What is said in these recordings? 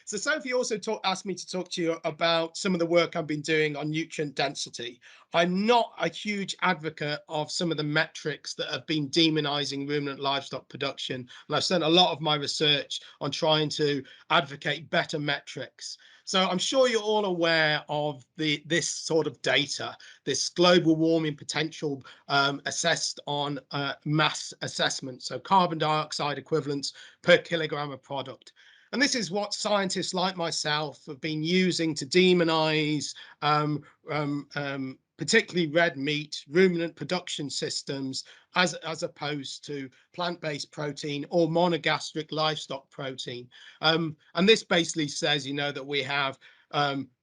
So Sophie also asked me to talk to you about some of the work I've been doing on nutrient density. I'm not a huge advocate of some of the metrics that have been demonizing ruminant livestock production, and I've spent a lot of my research on trying to advocate better metrics. So I'm sure you're all aware of this sort of data, this global warming potential assessed on mass assessment, so carbon dioxide equivalents per kilogram of product. And this is what scientists like myself have been using to demonize particularly red meat, ruminant production systems, as opposed to plant-based protein or monogastric livestock protein. And this basically says, that we have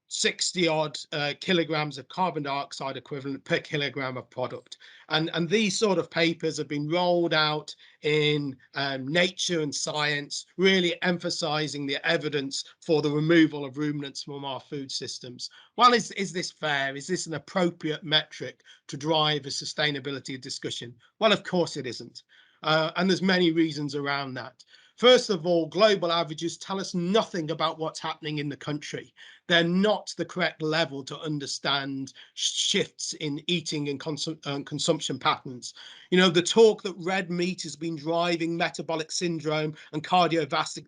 60 odd kilograms of carbon dioxide equivalent per kilogram of product. And these sort of papers have been rolled out in Nature and Science, really emphasizing the evidence for the removal of ruminants from our food systems. Well, is this fair? Is this an appropriate metric to drive a sustainability discussion? Well, of course it isn't. And there's many reasons around that. First of all, global averages tell us nothing about what's happening in the country. They're not the correct level to understand shifts in eating and consumption patterns. The talk that red meat has been driving metabolic syndrome and cardiovascular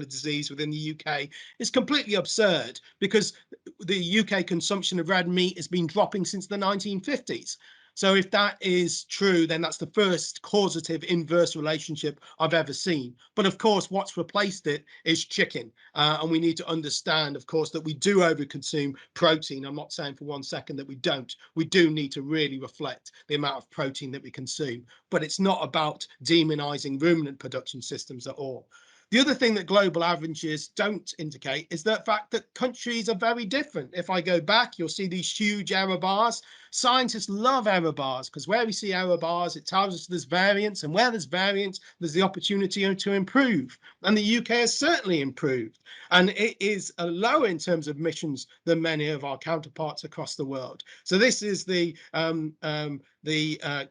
disease within the UK is completely absurd, because the UK consumption of red meat has been dropping since the 1950s. So if that is true, then that's the first causative inverse relationship I've ever seen. But of course, what's replaced it is chicken. And we need to understand, of course, that we do overconsume protein. I'm not saying for 1 second that we don't. We do need to really reflect the amount of protein that we consume. But it's not about demonizing ruminant production systems at all. The other thing that global averages don't indicate is the fact that countries are very different. If I go back, you'll see these huge error bars. Scientists love error bars, because where we see error bars, it tells us there's variance, and where there's variance, there's the opportunity to improve. And the UK has certainly improved, and it is lower in terms of emissions than many of our counterparts across the world. So this is the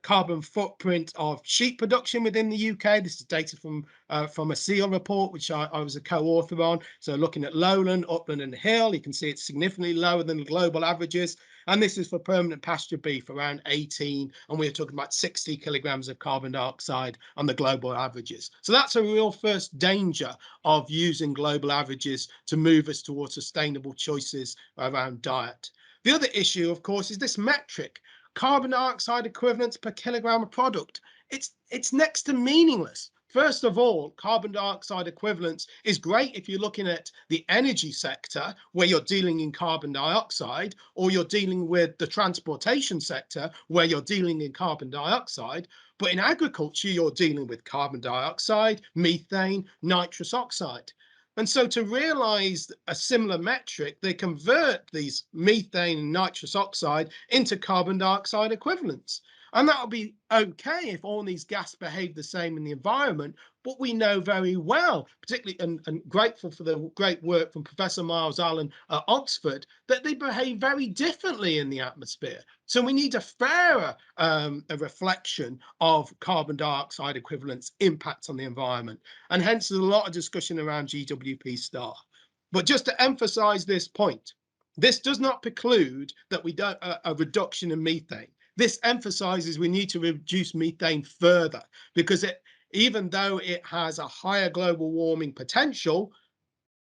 carbon footprint of sheep production within the UK. This is data from a SEAL report, which I was a co-author on. So looking at lowland, upland and hill, you can see it's significantly lower than the global averages. And this is for permanent pasture beef, around 18, and we're talking about 60 kilograms of carbon dioxide on the global averages. So that's a real first danger of using global averages to move us towards sustainable choices around diet. The other issue, of course, is this metric, carbon dioxide equivalents per kilogram of product. It's next to meaningless. First of all, carbon dioxide equivalents is great if you're looking at the energy sector, where you're dealing in carbon dioxide, or you're dealing with the transportation sector, where you're dealing in carbon dioxide. But in agriculture, you're dealing with carbon dioxide, methane, nitrous oxide. And so to realize a similar metric, they convert these methane and nitrous oxide into carbon dioxide equivalents. And that'll be okay if all these gas behave the same in the environment. But we know very well, particularly and grateful for the great work from Professor Miles Allen at Oxford, that they behave very differently in the atmosphere. So we need a fairer a reflection of carbon dioxide equivalents impact on the environment. And hence there's a lot of discussion around GWP star. But just to emphasize this point, this does not preclude that we don't a reduction in methane. This emphasizes we need to reduce methane further, because even though it has a higher global warming potential,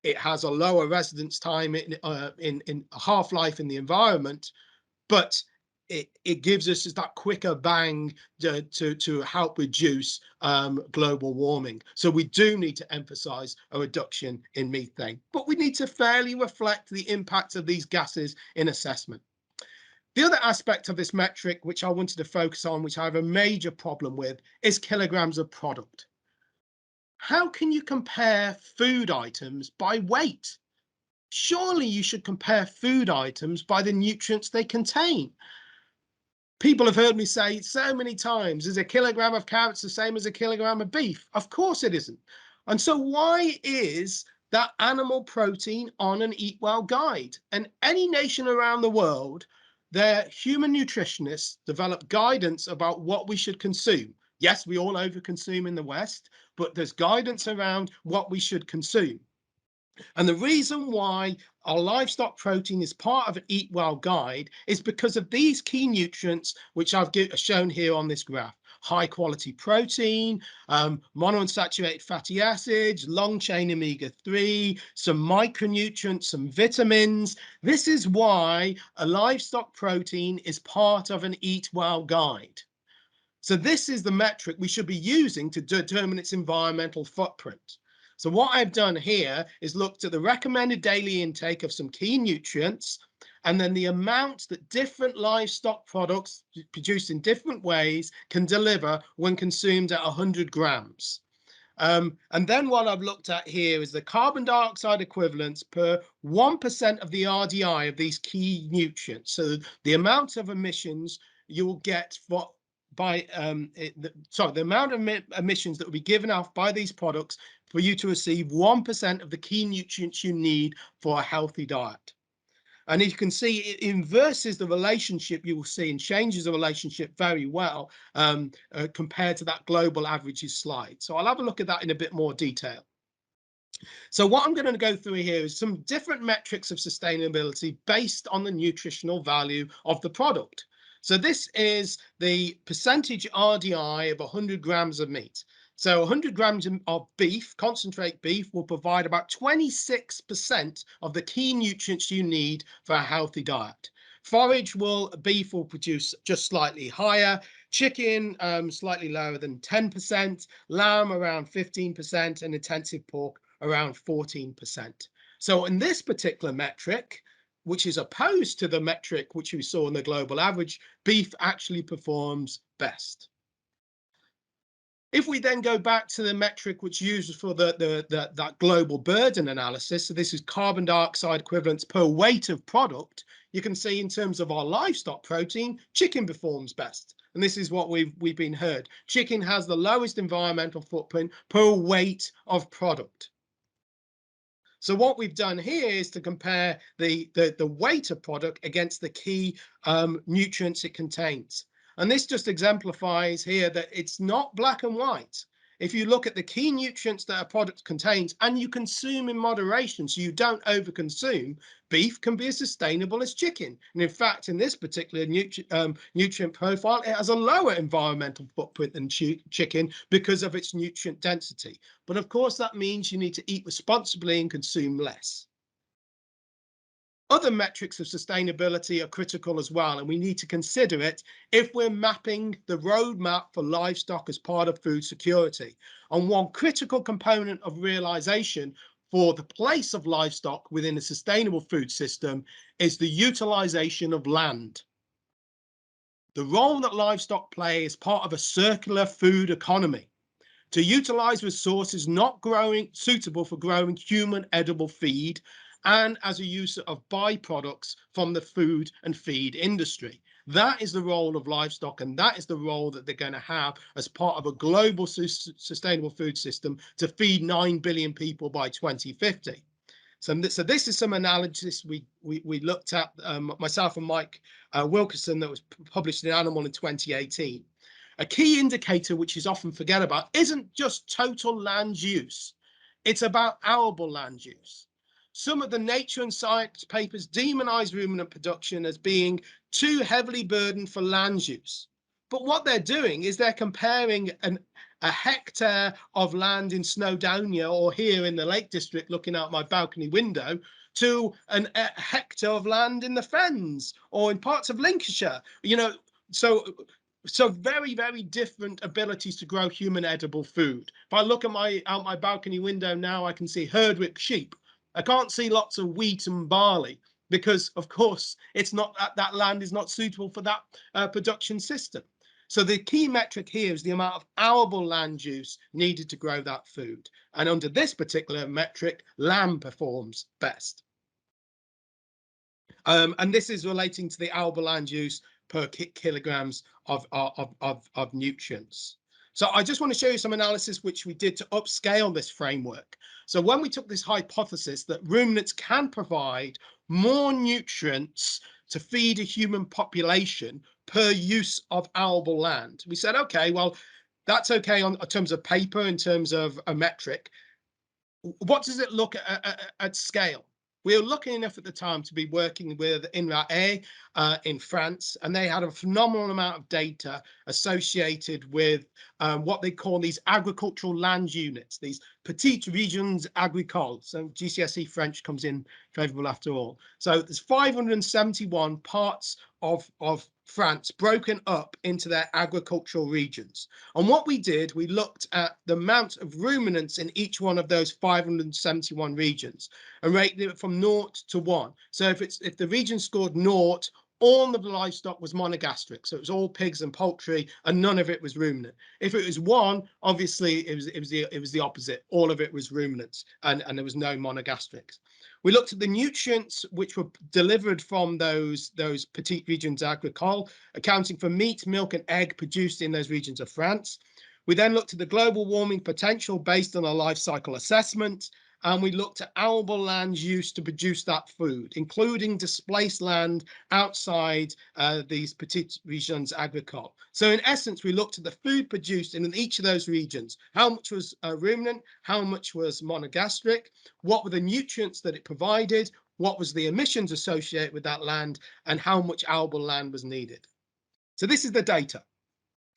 it has a lower residence time in half-life in the environment, but it gives us that quicker bang to help reduce global warming. So we do need to emphasize a reduction in methane, but we need to fairly reflect the impact of these gases in assessment. The other aspect of this metric, which I wanted to focus on, which I have a major problem with, is kilograms of product. How can you compare food items by weight? Surely you should compare food items by the nutrients they contain. People have heard me say so many times, is a kilogram of carrots the same as a kilogram of beef? Of course it isn't. And so why is that animal protein on an Eat Well guide? And any nation around the world, their human nutritionists develop guidance about what we should consume. Yes, we all overconsume in the West, but there's guidance around what we should consume. And the reason why our livestock protein is part of an Eat Well guide is because of these key nutrients, which I've shown here on this graph. High quality protein, monounsaturated fatty acids, long chain omega-3, some micronutrients, some vitamins. This is why a livestock protein is part of an Eat Well guide. So this is the metric we should be using to determine its environmental footprint. So what I've done here is looked at the recommended daily intake of some key nutrients, and then the amount that different livestock products produced in different ways can deliver when consumed at 100 grams. And then what I've looked at here is the carbon dioxide equivalents per 1% of the RDI of these key nutrients. So the amount of emissions you will get for the amount of emissions that will be given off by these products for you to receive 1% of the key nutrients you need for a healthy diet. And you can see it inverses the relationship you will see and changes the relationship very well compared to that global averages slide. So I'll have a look at that in a bit more detail. So what I'm going to go through here is some different metrics of sustainability based on the nutritional value of the product. So this is the percentage RDI of 100 grams of meat. So 100 grams of beef, concentrate beef, will provide about 26% of the key nutrients you need for a healthy diet. Beef will produce just slightly higher, chicken slightly lower than 10%, lamb around 15%, and intensive pork around 14%. So in this particular metric, which is opposed to the metric which we saw in the global average, beef actually performs best. If we then go back to the metric which uses for that global burden analysis, so this is carbon dioxide equivalents per weight of product, you can see in terms of our livestock protein, chicken performs best. And this is what we've been heard. Chicken has the lowest environmental footprint per weight of product. So what we've done here is to compare the weight of product against the key nutrients it contains. And this just exemplifies here that it's not black and white. If you look at the key nutrients that a product contains and you consume in moderation, so you don't overconsume, beef can be as sustainable as chicken. And in fact, in this particular nutrient profile, it has a lower environmental footprint than chicken because of its nutrient density. But of course, that means you need to eat responsibly and consume less. Other metrics of sustainability are critical as well, and we need to consider it if we're mapping the roadmap for livestock as part of food security. And one critical component of realization for the place of livestock within a sustainable food system is the utilization of land. The role that livestock play is part of a circular food economy to utilize resources not suitable for growing human edible feed and as a use of byproducts from the food and feed industry. That is the role of livestock, and that is the role that they're going to have as part of a global sustainable food system to feed 9 billion people by 2050. So this is some analysis we looked at, myself and Mike Wilkerson, that was published in Animal in 2018. A key indicator which is often forget about isn't just total land use, it's about arable land use. Some of the Nature and Science papers demonize ruminant production as being too heavily burdened for land use. But what they're doing is they're comparing a hectare of land in Snowdonia or here in the Lake District looking out my balcony window to a hectare of land in the Fens or in parts of Lincolnshire. So very, very different abilities to grow human edible food. If I look at out my balcony window now, I can see Herdwick sheep. I can't see lots of wheat and barley because, of course, it's not that land is not suitable for that production system. So the key metric here is the amount of arable land use needed to grow that food. And under this particular metric, lamb performs best. And this is relating to the arable land use per kilograms of nutrients. So I just want to show you some analysis which we did to upscale this framework. So when we took this hypothesis that ruminants can provide more nutrients to feed a human population per use of arable land, we said, okay, well, that's okay in terms of paper, in terms of a metric. what does it look at scale? We were lucky enough at the time to be working with INRAE in France, and they had a phenomenal amount of data associated with what they call these agricultural land units, these petites regions agricoles. So GCSE French comes in favourable after all. So there's 571 parts of France broken up into their agricultural regions. And what we did, we looked at the amount of ruminants in each one of those 571 regions and rated it from 0 to 1. So if the region scored 0, all of the livestock was monogastric, so it was all pigs and poultry, and none of it was ruminant. If it was 1, obviously it was the opposite. All of it was ruminants, and there was no monogastrics. We looked at the nutrients which were delivered from those petite regions agricoles, accounting for meat, milk, and egg produced in those regions of France. We then looked at the global warming potential based on a life cycle assessment, and we looked at arable land use to produce that food, including displaced land outside these petites regions agricoles. So in essence, we looked at the food produced in each of those regions, how much was ruminant, how much was monogastric, what were the nutrients that it provided, what was the emissions associated with that land, and how much arable land was needed. So this is the data.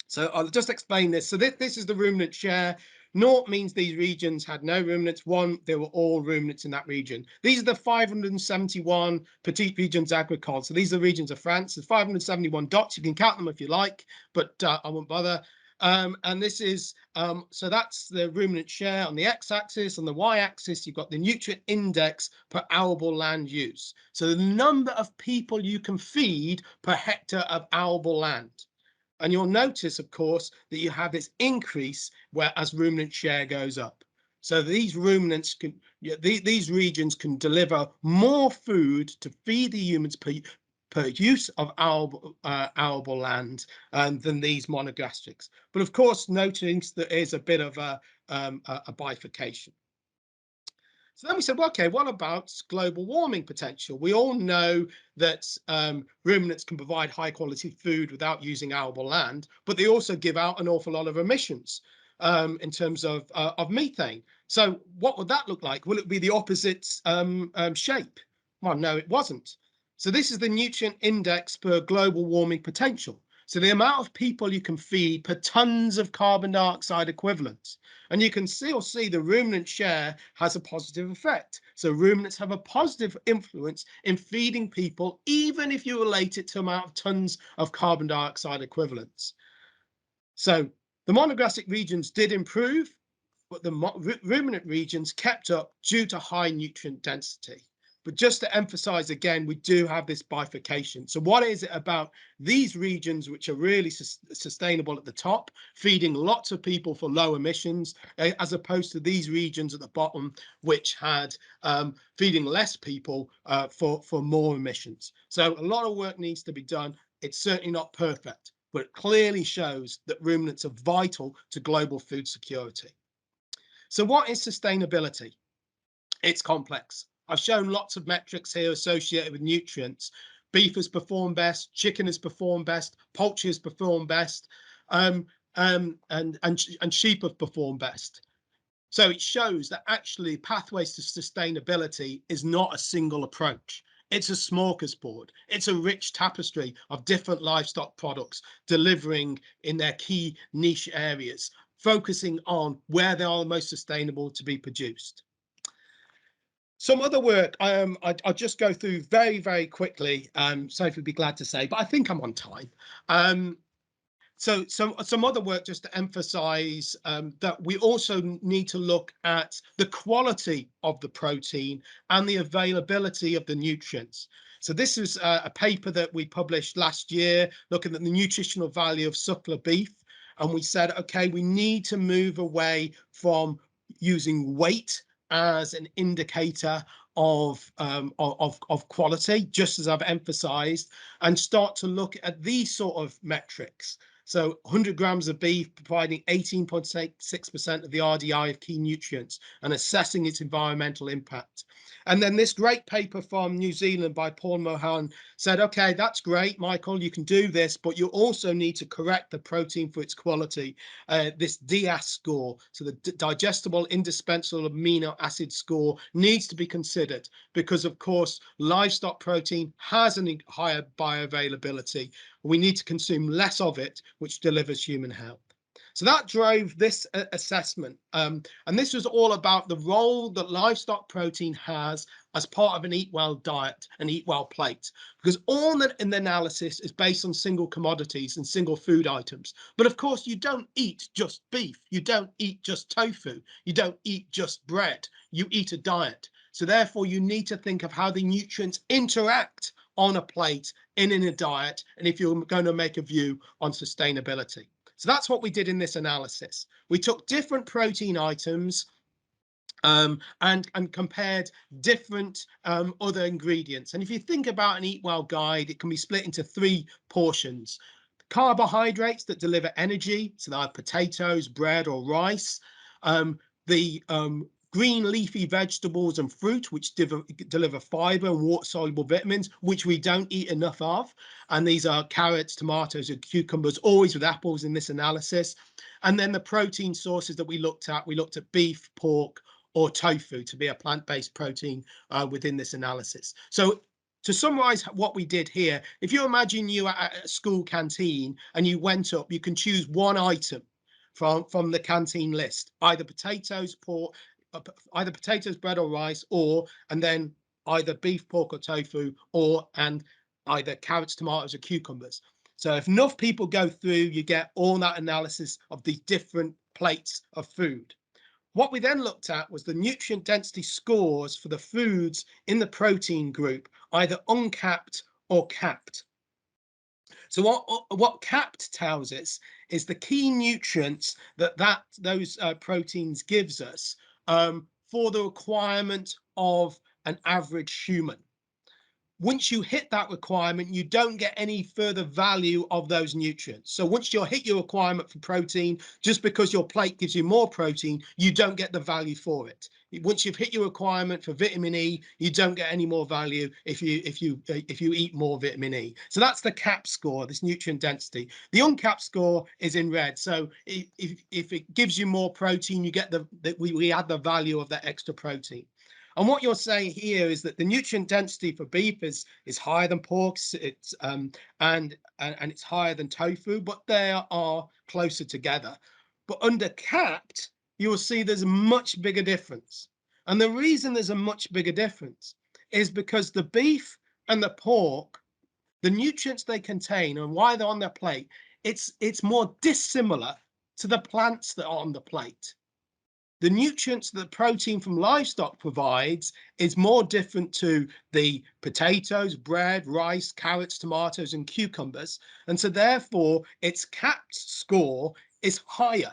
So I'll just explain this. So this is the ruminant share. 0 means these regions had no ruminants. 1, they were all ruminants in that region. These are the 571 petite regions agricoles. So these are the regions of France. There's 571 dots. You can count them if you like, but I won't bother. And this is, so that's the ruminant share on the x-axis. On the y-axis, you've got the nutrient index per arable land use. So the number of people you can feed per hectare of arable land. And you'll notice, of course, that you have this increase where as ruminant share goes up. So these ruminants can, these regions can deliver more food to feed the humans per use of arable land than these monogastrics. But of course, noting there is a bit of a bifurcation. So then we said, well, okay, what about global warming potential? We all know that ruminants can provide high quality food without using arable land, but they also give out an awful lot of emissions in terms of methane. So what would that look like? Will it be the opposite shape? Well, no, it wasn't. So this is the nutrient index per global warming potential. So the amount of people you can feed per tons of carbon dioxide equivalent. And you can still see the ruminant share has a positive effect. So ruminants have a positive influence in feeding people, even if you relate it to amount of tons of carbon dioxide equivalents. So the monogastric regions did improve, but the ruminant regions kept up due to high nutrient density. But just to emphasize again, we do have this bifurcation. So what is it about these regions which are really sustainable at the top, feeding lots of people for low emissions, as opposed to these regions at the bottom, which had feeding less people for more emissions? So a lot of work needs to be done. It's certainly not perfect, but it clearly shows that ruminants are vital to global food security. So what is sustainability? It's complex. I've shown lots of metrics here associated with nutrients. Beef has performed best, chicken has performed best, poultry has performed best, and sheep have performed best. So it shows that actually pathways to sustainability is not a single approach. It's a smorgasbord. It's a rich tapestry of different livestock products delivering in their key niche areas, focusing on where they are the most sustainable to be produced. Some other work I'll just go through very, very quickly. Sophie would be glad to say, but I think I'm on time. So some other work just to emphasize that we also need to look at the quality of the protein and the availability of the nutrients. So this is a paper that we published last year looking at the nutritional value of suckler beef. And we said, okay, we need to move away from using weight as an indicator of quality, just as I've emphasized, and start to look at these sort of metrics. So 100 grams of beef providing 18.6% of the RDI of key nutrients and assessing its environmental impact. And then this great paper from New Zealand by Paul Mohan said, okay, that's great, Michael, you can do this, but you also need to correct the protein for its quality, this DAS score. So the digestible indispensable amino acid score needs to be considered because, of course, livestock protein has a higher bioavailability. We need to consume less of it, which delivers human health. So that drove this assessment. And this was all about the role that livestock protein has as part of an eat well diet, an eat well plate, because all that in the analysis is based on single commodities and single food items. But of course, you don't eat just beef. You don't eat just tofu. You don't eat just bread. You eat a diet. So therefore, you need to think of how the nutrients interact on a plate in a diet, and if you're going to make a view on sustainability. So that's what we did in this analysis. We took different protein items and compared different other ingredients. And if you think about an Eat Well guide, it can be split into 3 portions. Carbohydrates that deliver energy, so they are potatoes, bread or rice. The green leafy vegetables and fruit, which deliver fiber and water-soluble vitamins, which we don't eat enough of. And these are carrots, tomatoes, and cucumbers, always with apples in this analysis. And then the protein sources that we looked at beef, pork, or tofu to be a plant-based protein within this analysis. So to summarize what we did here, if you imagine you at a school canteen and you went up, you can choose one item from the canteen list, either potatoes, pork, either potatoes, bread or rice, and then either beef, pork or tofu, and either carrots, tomatoes or cucumbers. So if enough people go through, you get all that analysis of the different plates of food. What we then looked at was the nutrient density scores for the foods in the protein group, either uncapped or capped. So what capped tells us is the key nutrients that those proteins gives us for the requirement of an average human. Once you hit that requirement, you don't get any further value of those nutrients. So once you hit your requirement for protein, just because your plate gives you more protein, you don't get the value for it. Once you've hit your requirement for vitamin E, you don't get any more value if you eat more vitamin E. So that's the CAP score, this nutrient density. The uncapped score is in red. So if it gives you more protein, you get we add the value of that extra protein. And what you're saying here is that the nutrient density for beef is higher than pork, and it's higher than tofu, but they are closer together. But under capped, you will see there's a much bigger difference. And the reason there's a much bigger difference is because the beef and the pork, the nutrients they contain and why they're on their plate, it's more dissimilar to the plants that are on the plate. The nutrients that protein from livestock provides is more different to the potatoes, bread, rice, carrots, tomatoes, and cucumbers. And so therefore, its capped score is higher.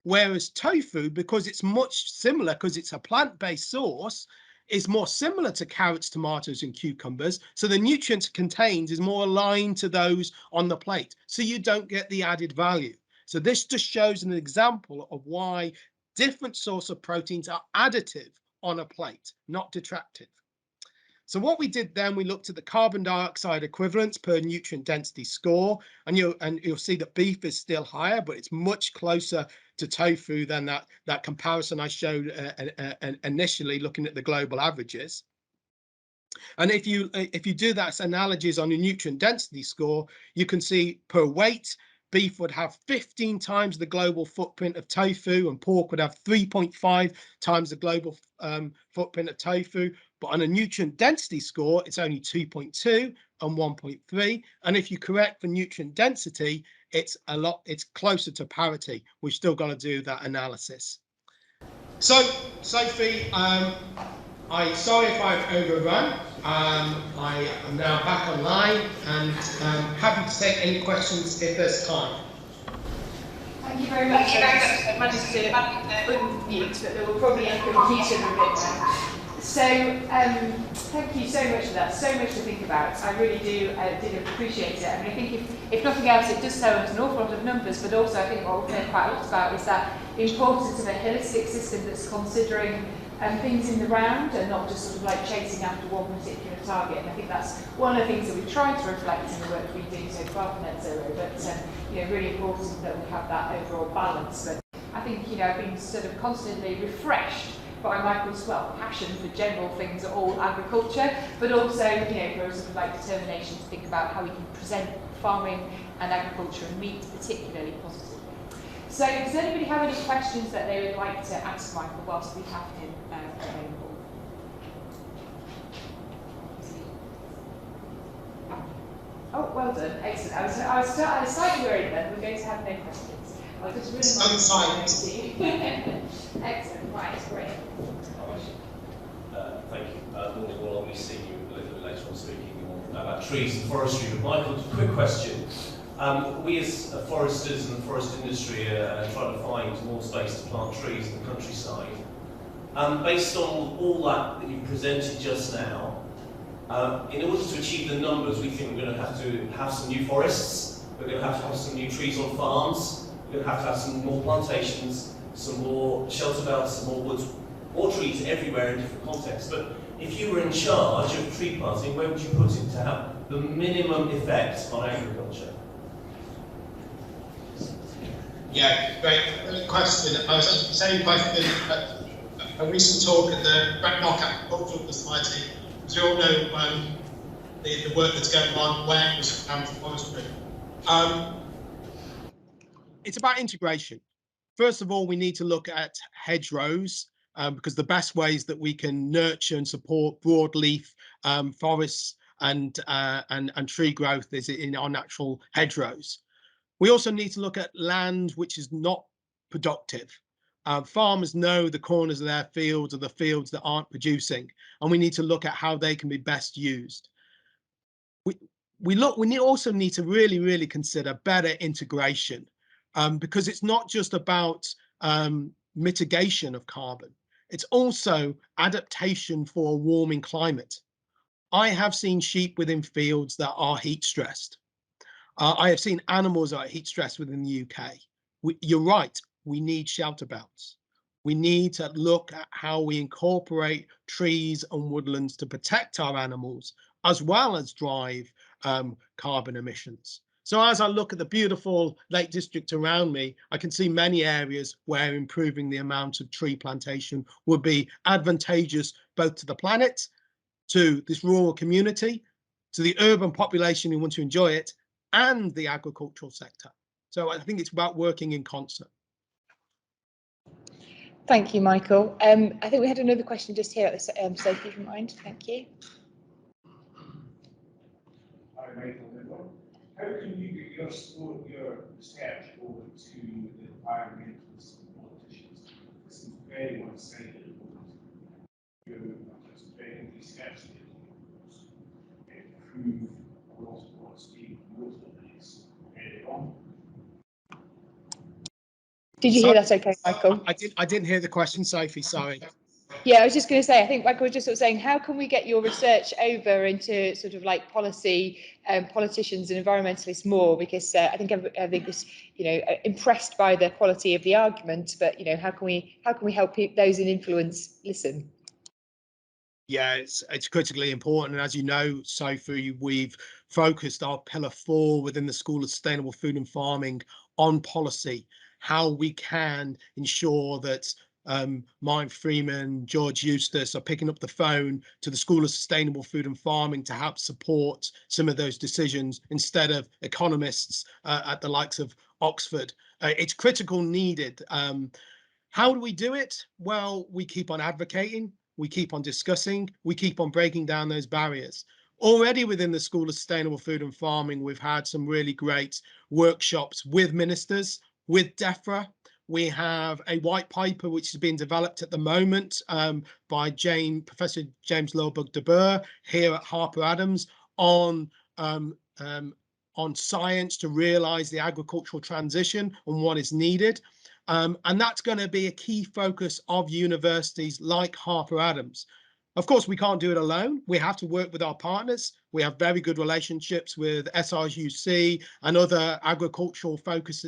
Whereas tofu, because it's much similar, because it's a plant-based source, is more similar to carrots, tomatoes, and cucumbers. So the nutrients it contains is more aligned to those on the plate. So you don't get the added value. So this just shows an example of why different source of proteins are additive on a plate, not detractive. So what we did then, we looked at the carbon dioxide equivalents per nutrient density score, and you'll see that beef is still higher, but it's much closer to tofu than that comparison I showed initially, looking at the global averages. And if you do that analogies on a nutrient density score, you can see per weight, beef would have 15 times the global footprint of tofu, and pork would have 3.5 times the global footprint of tofu. But on a nutrient density score, it's only 2.2 and 1.3. And if you correct for nutrient density, it's closer to parity. We've still got to do that analysis. So, Sophie, I'm sorry if I've overrun. I am now back online and happy to take any questions if there's time. Thank you very much. I managed to unmute, but there will probably echo repeated a bit now. So thank you so much for that. So much to think about. I really did appreciate it. I mean, I think if nothing else, it does tell us an awful lot of numbers, but also I think what we've heard quite a lot about is that importance of a holistic system that's considering things in the round and not just sort of like chasing after one particular target. And I think that's one of the things that we've tried to reflect in the work we've been doing so far for Net Zero, but you know, really important that we have that overall balance. But I think, you know, I've been sort of constantly refreshed by Michael's passion for general things at all agriculture, but also, you know, for a sort of like determination to think about how we can present farming and agriculture and meat particularly positively. So does anybody have any questions that they would like to ask Michael whilst we have him available? Oh, well done, excellent. I was slightly worried then we're going to have no questions. I just really excellent, right, great. Thank you. We'll obviously see you a little bit later on speaking more about trees and forestry. But Michael, quick question. We as foresters and the forest industry are trying to find more space to plant trees in the countryside. Based on all that you presented just now, in order to achieve the numbers, we think we're going to have some new forests, we're going to have some new trees on farms, we're going to have some more plantations, some more shelter belts, some more woods, more trees everywhere in different contexts. But if you were in charge of tree planting, where would you put it to have the minimum effect on agriculture? Yeah, great question. I was asked the same question at a recent talk at the Brecknock Agricultural Society. As we all know, the work that's going on where it was found forestry. It's about integration. First of all, we need to look at hedgerows because the best ways that we can nurture and support broadleaf forests and tree growth is in our natural hedgerows. We also need to look at land which is not productive. Farmers know the corners of their fields are the fields that aren't producing, and we need to look at how they can be best used. We also need to really consider better integration because it's not just about mitigation of carbon. It's also adaptation for a warming climate. I have seen sheep within fields that are heat stressed. I have seen animals that are heat stressed within the UK. You're right, we need shelter belts. We need to look at how we incorporate trees and woodlands to protect our animals, as well as drive carbon emissions. So as I look at the beautiful Lake District around me, I can see many areas where improving the amount of tree plantation would be advantageous both to the planet, to this rural community, to the urban population who want to enjoy it, and the agricultural sector. So I think it's about working in concert. Thank you, Michael. I think we had another question just here at the Sophie, if you mind. Thank you. Hi, Michael. How can you get your research over to the environmentalists and politicians? This is very one-sided. You're just very research improve a lot of what's being promoted and it's very wrong. Did you hear that okay, Michael? I didn't hear the question, Sophie, sorry. Yeah, I was just going to say, I think Michael was just sort of saying, how can we get your research over into sort of like policy, politicians and environmentalists more? Because I think everybody was, you know, impressed by the quality of the argument, but you know, how can we help those in influence listen? Yeah, it's critically important. And as you know, Sophie, we've focused our pillar 4 within the School of Sustainable Food and Farming on policy, how we can ensure that Mike Freeman, George Eustace are picking up the phone to the School of Sustainable Food and Farming to help support some of those decisions instead of economists at the likes of Oxford. It's critical needed. How do we do it? Well, we keep on advocating, we keep on discussing, we keep on breaking down those barriers. Already within the School of Sustainable Food and Farming, we've had some really great workshops with ministers, with DEFRA. We have a white paper which is being developed at the moment by Professor James Lilburg de Burgh here at Harper Adams on science to realise the agricultural transition and what is needed. And that's going to be a key focus of universities like Harper Adams. Of course, we can't do it alone. We have to work with our partners. We have very good relationships with SRUC and other agricultural focused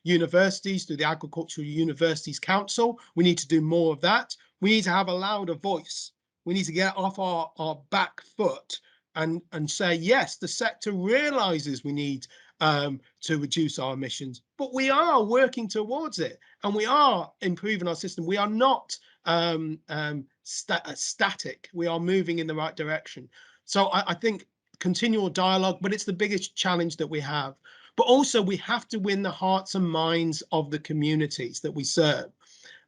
universities through the Agricultural Universities Council. We need to do more of that. We need to have a louder voice. We need to get off our back foot and say, yes, the sector realizes we need to reduce our emissions, but we are working towards it and we are improving our system. We are not static. We are moving in the right direction. So I think continual dialogue, but it's the biggest challenge that we have. But also we have to win the hearts and minds of the communities that we serve.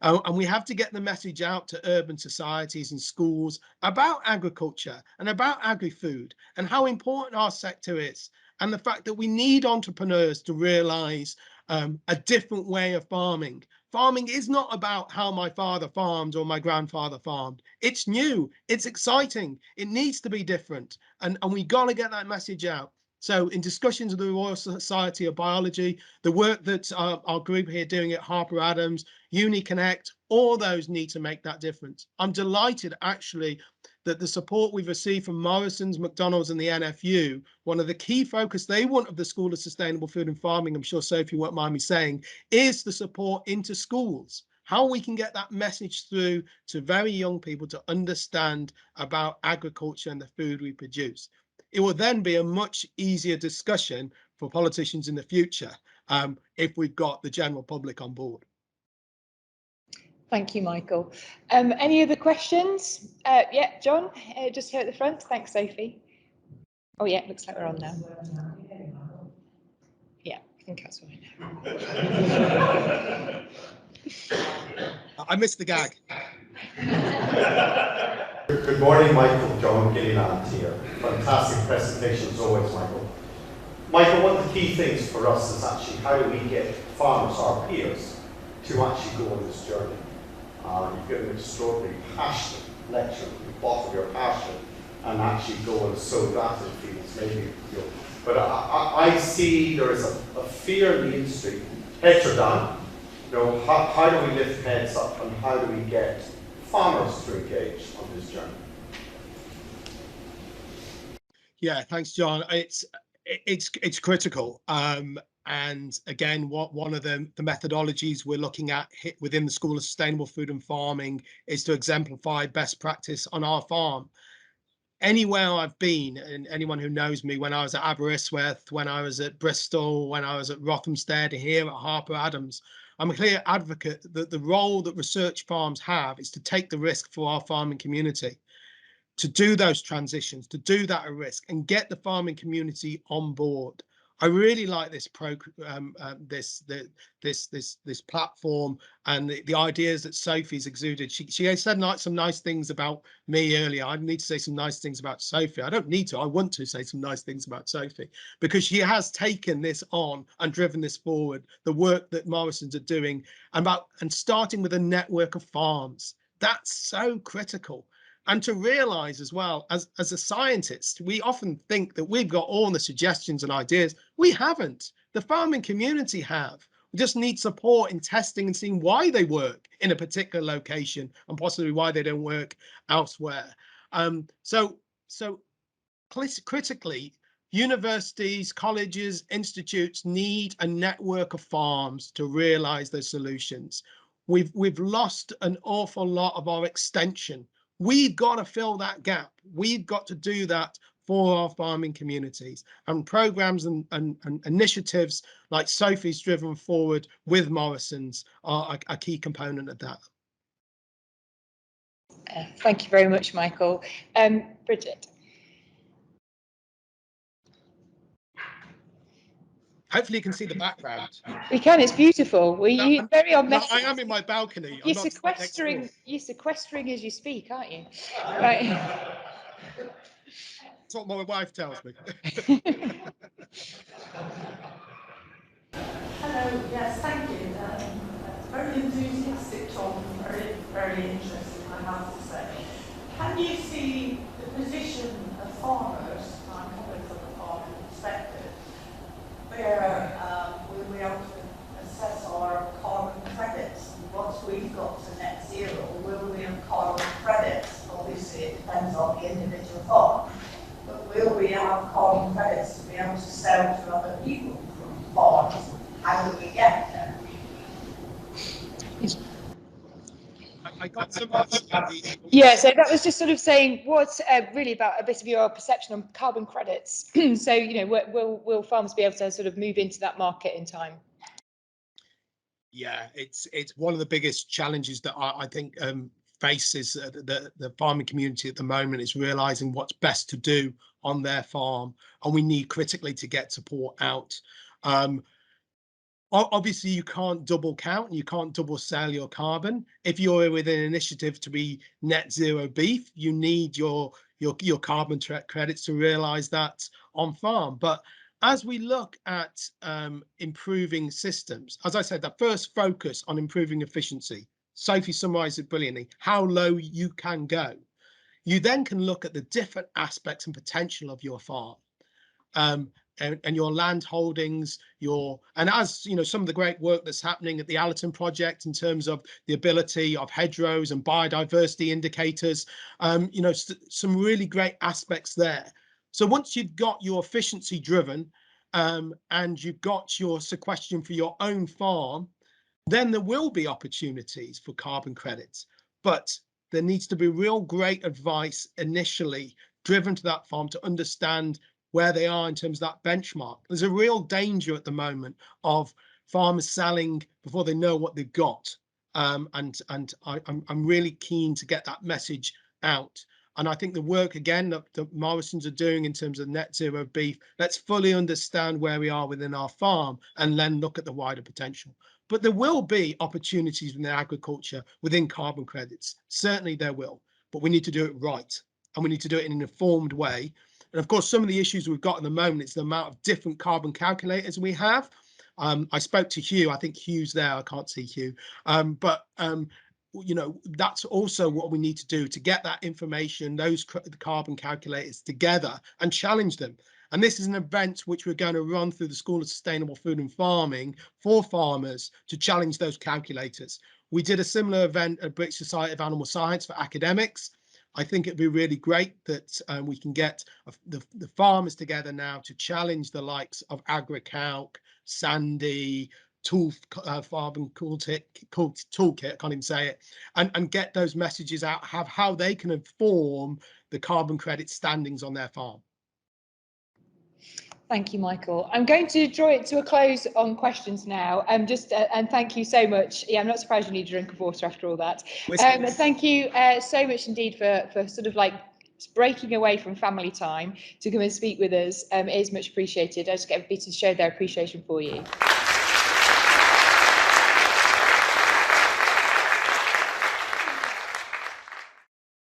And we have to get the message out to urban societies and schools about agriculture and about agri-food and how important our sector is, and the fact that we need entrepreneurs to realize a different way of farming. Farming is not about how my father farmed or my grandfather farmed. It's new, it's exciting, it needs to be different, and we got to get that message out. So in discussions with the Royal Society of Biology, the work that our group here doing at Harper Adams, UniConnect, all those need to make that difference. I'm delighted actually that the support we've received from Morrisons, McDonald's and the NFU, one of the key focus they want of the School of Sustainable Food and Farming, I'm sure Sophie won't mind me saying, is the support into schools. How we can get that message through to very young people to understand about agriculture and the food we produce. It will then be a much easier discussion for politicians in the future if we've got the general public on board. Thank you, Michael. Any other questions? Yeah, John, just here at the front. Thanks, Sophie. Oh, yeah, looks like we're on now. Yeah, I think that's right. I missed the gag. Good morning, Michael. John Gilliland here. Fantastic presentation as always, Michael. Michael, one of the key things for us is actually how do we get farmers, our peers, to actually go on this journey. You've given an extraordinarily passionate lecture. You've bottled your passion and actually go and sow that in fields, maybe. You know. But I see there is a fear in the industry. Heads are down. You know, how do we lift heads up and how do we get farmers to engage on this journey? Yeah, thanks, John. It's critical. And again, one of the methodologies we're looking at within the School of Sustainable Food and Farming is to exemplify best practice on our farm. Anywhere I've been, and anyone who knows me, when I was at Aberystwyth, when I was at Bristol, when I was at Rothamsted, here at Harper Adams, I'm a clear advocate that the role that research farms have is to take the risk for our farming community, to do those transitions, to do that at risk and get the farming community on board. I really like this this platform and the ideas that Sophie's exuded. She said some nice things about me earlier. I need to say some nice things about Sophie. I don't need to. I want to say some nice things about Sophie because she has taken this on and driven this forward. The work that Morrisons are doing and starting with a network of farms. That's so critical. And to realize as well, as a scientist, we often think that we've got all the suggestions and ideas. We haven't. The farming community have. We just need support in testing and seeing why they work in a particular location and possibly why they don't work elsewhere. So critically, universities, colleges, institutes need a network of farms to realize those solutions. We've lost an awful lot of our extension. We've got to fill that gap. We've got to do that for our farming communities, and programs and initiatives like Sophie's driven forward with Morrisons are a key component of that. Thank you very much, Michael. Bridget. Hopefully you can see the background. We can, it's beautiful. You're very on message. I am in my balcony. You're sequestering as you speak, aren't you? Right. That's what my wife tells me. Hello, yes, thank you. Very enthusiastic talk, very, very interesting, I have to say. Can you see the position of farmers, I'm coming from a farming perspective, where we'll be able to assess our carbon credits? Once we've got to net zero, will we have carbon credits? Obviously, it I got some of the Yeah, so that was just sort of saying what's really about a bit of your perception on carbon credits. So, you know, will farmers be able to sort of move into that market in time? Yeah, it's one of the biggest challenges that I think faces the farming community at the moment, is realizing what's best to do on their farm, and we need critically to get support out. Obviously, you can't double count, you can't double sell your carbon. If you're with an initiative to be net zero beef, you need your carbon credits to realize that on farm. But as we look at improving systems, as I said, that first focus on improving efficiency, Sophie summarized it brilliantly, how low you can go. You then can look at the different aspects and potential of your farm. And your land holdings, and as you know, some of the great work that's happening at the Allerton project in terms of the ability of hedgerows and biodiversity indicators, you know, some really great aspects there. So once you've got your efficiency driven, and you've got your sequestration for your own farm, then there will be opportunities for carbon credits. But there needs to be real great advice initially driven to that farm to understand where they are in terms of that benchmark. There's a real danger at the moment of farmers selling before they know what they've got. And I'm really keen to get that message out. And I think the work, again, that Morrisons are doing in terms of net zero beef, let's fully understand where we are within our farm and then look at the wider potential. But there will be opportunities within agriculture within carbon credits. Certainly there will, but we need to do it right. And we need to do it in an informed way. And of course, some of the issues we've got at the moment is the amount of different carbon calculators we have. I spoke to Hugh. I think Hugh's there. I can't see Hugh. You know, that's also what we need to do to get that information, those carbon calculators together and challenge them. And this is an event which we're going to run through the School of Sustainable Food and Farming for farmers to challenge those calculators. We did a similar event at British Society of Animal Science for academics. I think it'd be really great that we can get the farmers together now to challenge the likes of AgriCalc, Sandy, Farming Toolkit, I can't even say it, and get those messages out, have how they can inform the carbon credit standings on their farm. Thank you, Michael. I'm going to draw it to a close on questions now. And thank you so much. Yeah, I'm not surprised you need a drink of water after all that. Thank you so much indeed for sort of like breaking away from family time to come and speak with us. It is much appreciated. I just get everybody to show their appreciation for you.